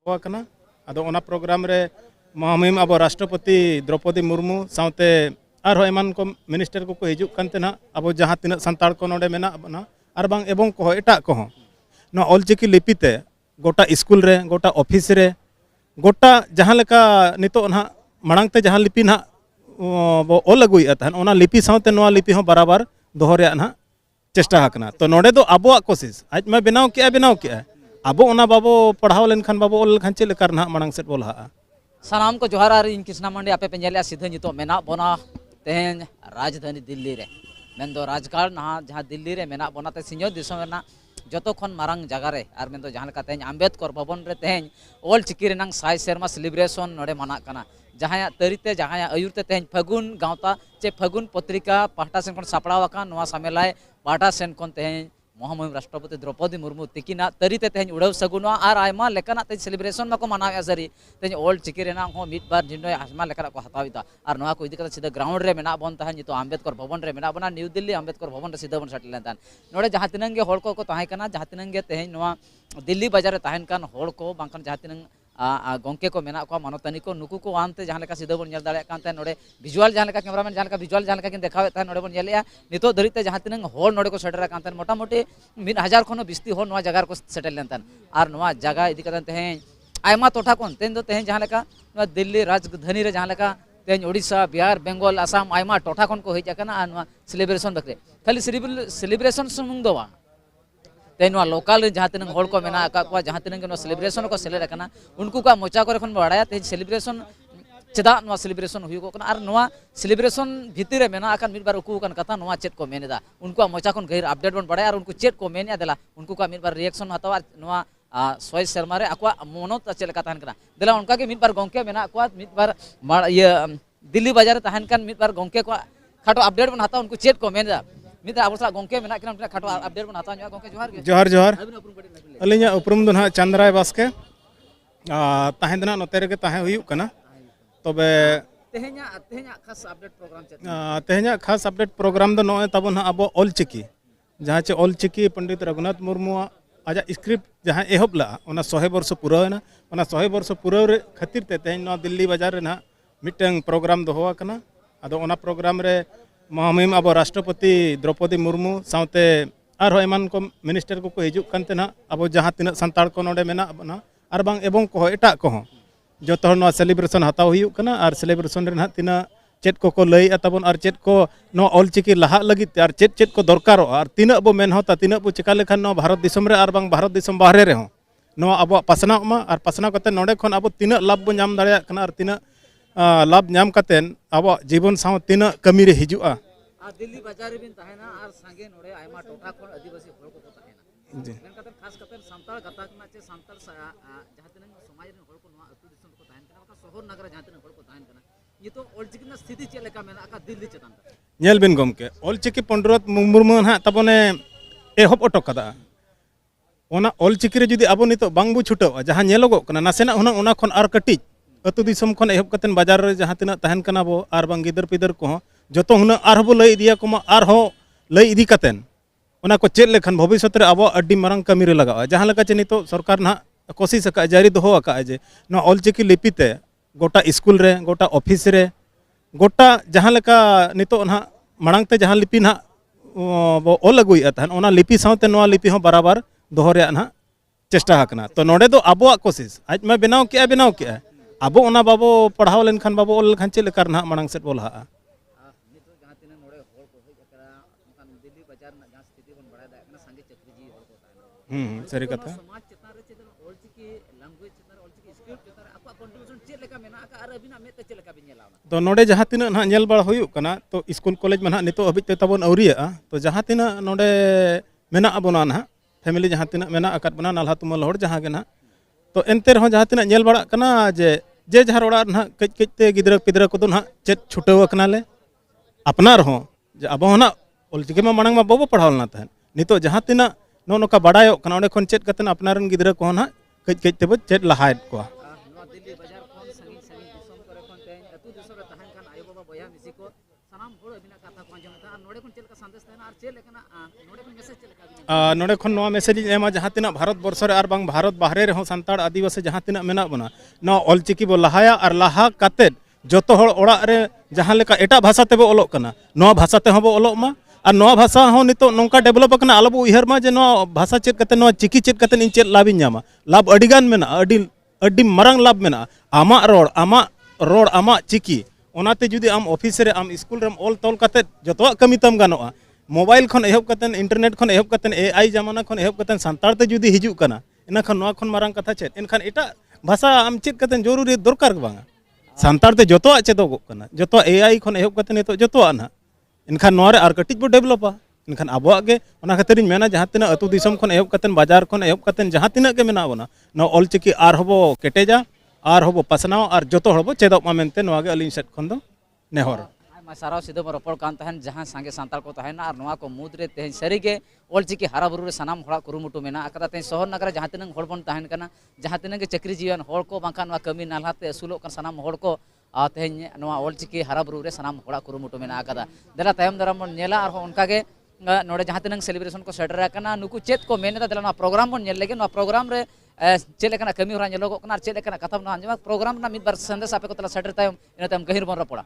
ᱠᱟᱱᱟ ᱟᱫᱚ ᱚᱱᱟ ᱯᱨᱳᱜᱨᱟᱢ ᱨᱮ ᱢᱚᱦᱟᱢᱩᱦᱤᱢ ᱟᱵᱚ ᱨᱟᱥᱴᱨᱚᱯᱚति द्रौपदी मुर्मू साउते आरो एमान को मिनिस्टर को हिजुग कानते ना अब जहाँ तीन सानताड़ को नोडे मेना बना और बांग एवं को एटा को ना ऑलचिकी लिपिते गोटा स्कूल रे गोटा ऑफिस रे गोटा जहाँ लेका नितो ना मांगते जहाँ लिपि ना बो ऑल अगुई तहन ओना लिपि साउते नोआ लिपि हो बराबर दोहो रे ना चेष्टा हकना तो नोडे दो आबोआ कोशिश आज मैं बनाव के अब ओना बाबो पढ़ाव लेनखान बाबो ऑल लेनखान चेक लेकर ना मांग सेट बोला सानाम को जोहार और इन कृष्णा मंडी आपे पेंजेलिया सीधे नितो मेना बोना तेहेन राजधानी दिल्ली रे मेन दो राजकाल ना जहाँ दिल्ली रे मेना बोना ते सिंह दिसम ना जतो खन मारंग जगह रे और मेन दो जहाँ लेका तेहेन अम्बेडकर भवन रे तेहेन ऑल चिकी रेनांग साय सेरमा सेलिब्रेशन नोडे मना कना जहाँ तरीते जहाँ अयुरते तेहेन फगुन गाँवता चे फगुन पत्रिका पाहटा सेन खन सापड़ावा नोआ सामेलाय पाहटा सेन खन तेहेन महामहिम राष्ट्रपति द्रौपदी मुर्मू तिकिना तरीते तेहेन उड़ाव सगुनवा और आयमा लेकाना तेज सेलिब्रेशन माको मनावे सरी तेज ओल्ड चिकी रेना हो मिद बार जिन्नो आयमा लेकाना को हताविता और नोआ को इदी कता सीधा ग्राउंड रे मेना बन तहन नितो अम्बेडकर भवन रे मेना बना न्यू दिल्ली अम्बेडकर भवन रे सीधा बन सेटल लेन नोडे जहाँ तिनंगे होड़ को ताहे कना जहाँ तिनंगे तेहेन नोआ दिल्ली बाजार रे ताहेन कान होड़ को बांकन जहाँ तिनंग गोंके को मेना को मानतानी को नुकु को आनते जहाँ लेका सीधा बन नेल दाड़े कानते नोडे विजुअल जहाँ लेका कैमरामैन जहाँ लेका विजुअल जहाँ लेका किन देखावे तहन नोडे बन नेलिया नितो धरिते जहाँ तिनंग होड़ नोडे को सेटरा कानते मोटा मोटी 1000 खनो बिस्ती होड़ नोआ जगह को सेटल लेन और नोआ जगह इदी कतन तेहेन आयमा टोठा कोन तेन दो तेहेन जहाँ लेका नोआ दिल्ली राजधानी रे जहाँ लेका तेहेन ओडिशा बिहार बेंगल आसाम आयमा टोठा कोन को हेज आकना और नोआ सेलिब्रेशन बकरे खाली सेलिब्रेशन सुमुंग दो तेन लोकल जहाँ तीन होड़ को मेना को जहाँ तीन सेलिब्रेशन को सेलेक्ट करना उनको का मोचा को बढ़ाया तेज सेलिब्रेशन चेदा सेलिब्रेशन होना और नोआ सेलिब्रेशन भितर रे मेना मिड बार उकू कथा नोआ चेक को मेनेदा उनको मोचा को गहिर अपडेट बन बढ़ाया और उनको चेक को मेने देला उनको का मिड बार रिएक्शन हतावा नोआ 100 सेरमा रे अकवा मनोत चेक लेका तहन कना देला उनका के मिड बार गोंके मेना अकवा मिड बार ये दिल्ली बाजार तहन कान मिड बार गोंके को खाटो अपडेट बन हता उनको चेक को मेनेदा मिद अब सा गोंके मेना किना खाटो अपडेट बन हता गोंके जोहार जोहार अलिया उपरुम दो ना चंद्राय बास्के ताहें दना नोते रे ताहें हुयुक कना तबे तेहेना खास अपडेट प्रोग्राम दो नोए तबन अब ऑलचिकी जहाँ चे ऑलचिकी पंडित रघुनाथ मुर्मू आज स्क्रिप्ट जहाँ एहब ला 100 वर्ष पुराना 100 वर्ष पुराव खातिर ते तेहेन दिल्ली बाजार रे ना मिटंग प्रोग्राम दोहो कना आदो ओना प्रोग्राम रे महामहिम अब राष्ट्रपति द्रौपदी मुर्मू साउते आरो एमान को मिनिस्टर को हिजुग कानते ना अब जहाँ तीन सानताड़ को नोडे मेना बना और बांग एवं को एटा को जो तो सेलिब्रेशन हताव हुयुग कना और सेलिब्रेशन रे ना तीना चेत को लई तबन और चेत को नो ऑलचिकी लहा लगित और चेत को दरकारो और तीना बो मेन होता तीना बो चिका लेखान नो भारत दिसम रे और बांग भारत दिसम बाहरे रे हो नो अब पासना मा और पासना कते नोडे खन अब तीना लाभ बो नाम दाड़िया कना और तीना लाभ नाम कतेन अब जीवन साव तीना कमी रे हिजुआ दिल्ली बाजार रे बिन ताहेना और संगे नोडे आयमा टोटा खन आदिवासी होड़ को ताहेना मेन कते खास कते सांताल गता कना चे सांताल जहाँ तीन समाज रे होड़ को नोआ अतु दिसम को ताहेन कना का शहर नगर जहाँ तीन होड़ को ताहेन कना ये तो ऑलचिकी ना स्थिति चे लेका मेना का दिल्ली चेतान नेल बिन गमके ऑलचिकी पंडित मुर्मू ना तबने एहब अटक कदा ओना ऑलचिकी रे जुदी आबो नितो बांग बु छुटाव जहाँ नेलोगो कना नासेना हुना ओना खन आर कटिज अतु दिसम खन एहब कतेन बाजार रे जहाँ तीन ताहेन कना बो आर बांग गिदर पिदर को जो हुना आरबो लई इदिया को आर हो लई इदी कतेन ओना को चेक लेखन भविष्य रे अब अड्डी मारंग कमी रे लगावा जहाँ लेका चे नितो सरकार ना कोशिश का जारी दोहो का जे न ऑलचिकी लिपिते गोटा स्कूल रे गोटा ऑफिस रे गोटा जहाँ लेका नितो ना मांगते जहाँ लिपि ना बो ऑल अगुई तहन ओना लिपि साउते नोआ लिपि हो बराबर दोहो रे ना चेष्टा हकना तो नोडे दो आबोआ कोशिश आज मैं बनाव के अब ओना बाबो पढ़ाव लेनखान बाबो ऑल लेखान चेक लेकर ना मांग सेट बोला सरी कथा तो नोडे जहाँ तीन ना नेल बड़ा हुयुग कना तो स्कूल कॉलेज में ना नितो हबिज ते तबन अवरिया तो जहाँ तीन नोडे मेना बना ना फैमिली जहाँ तीन मेना अकद बना नालहा तुमल होड़ जहाँ के ना तो एनते रहो जहाँ तीन नेल बड़ा कना जे जहाँ ओड़ा ना कज कजते गिदरा पिदरा को ना चेत छुटाव कनाले अपनार हो जे अब ना ऑलचिकी मा मांग मा बाबो पढ़ाव ना तहन नितो जहाँ तीन नो नोका बड़ायो कना ओंडे खन चेत कतन अपनारन गिदरा को ना कज कज तेबो चेत लहायत को दिल्ली बाजार खन संगी संगी दिसम करे खन तेन अतु दिसम रे ताहन खान आयो बाबा बया मिसी को सनाम होड़ अबिना कथा को नोडे खन नोआ मैसेज एमा जहाँ तिना भारत वर्ष रे आर बांग भारत बाहरे रे सांताड़ आदिवासी जहाँ तिना मेना बना नोआ ऑलचिकी बो लहाया और लहा काते जोतो हर ओड़ा रे जहाँ लेका एटा भाषा तेबो ओलोक कना नोआ भाषा ते हबो ओलोक मा और नोआ भाषा हो नितो नोंका डेवलप कना आलोबो उयहर मा जे नोआ भाषा चेत कते नोआ चिकी चेत कते इन चेत लाभ ᱧᱟᱢᱟ लाभ अडिगान मेना अडी मारांग लाभ मेना रोड आमा चिकी ओनाते जुदी आम ऑफिस रे आम स्कूल रे ऑल तोल कते जतवा कमी तम गानोआ मोबाइल खन एहब कतन इंटरनेट खन एहब कतन एआई जमाना खन एहब कतन सांताड़ ते जुदी हिजू कना इना खन नोआ खन मारांग कथा चेत इनखान एटा भाषा आम चेत कतन जरूरी दरकार बांगा सांताड़ ते जतवा चेदोगो कना जतवा एआई खन एहब कतन नितो जतवा ना इनखान नोआ रे आर कटिज बो डेवलपा इनखान आबोआ गे ओना खातिर इन मेना जहाँ तिना अतु दिसम खन एहब कतन बाजार खन एहब कतन जहाँ तिना के मेना बना नोआ ऑलचिकी आर हबो केटेजा आर हबो पासनाव आर जतो हबो चेदोक मा मेनते नोआ गे अलिन सेट खन दो नेहर सारा सीधे रोपड़ कान तहन जहाँ सांगे सांताल को तहना और नोआ को मुद्रे तेहन सारीगे ऑलचिकी हारा बुरु रे सनाम हड़ा कुरुमुटु मेना अकदा तेहन शहर नगर जहाँ तिनंग हड़ बन तहन कना जहाँ तिनंग के चक्री जीवन हड़ को बांका नोआ कमी नालहाते असुलोक कन सनाम हड़ को तेहन नोआ ऑलचिकी हारा बुरु रे सनाम हड़ा कुरुमुटु मेना अकदा देला तायम दराम बन नेला और उनका के नोडे जहाँ तिनंग सेलिब्रेशन को सेटर कना नुकु चेत को मेनेदा देला नोआ प्रोग्राम बन नेल लेगे नोआ प्रोग्राम रे चेद लेकना कमी हरा नेलोगो कना चेद लेकना कथा बन आंजमा प्रोग्राम ना मिद बार संदेश आपे को तला सेटर तायम इना तायम गहिर बन रपड़ा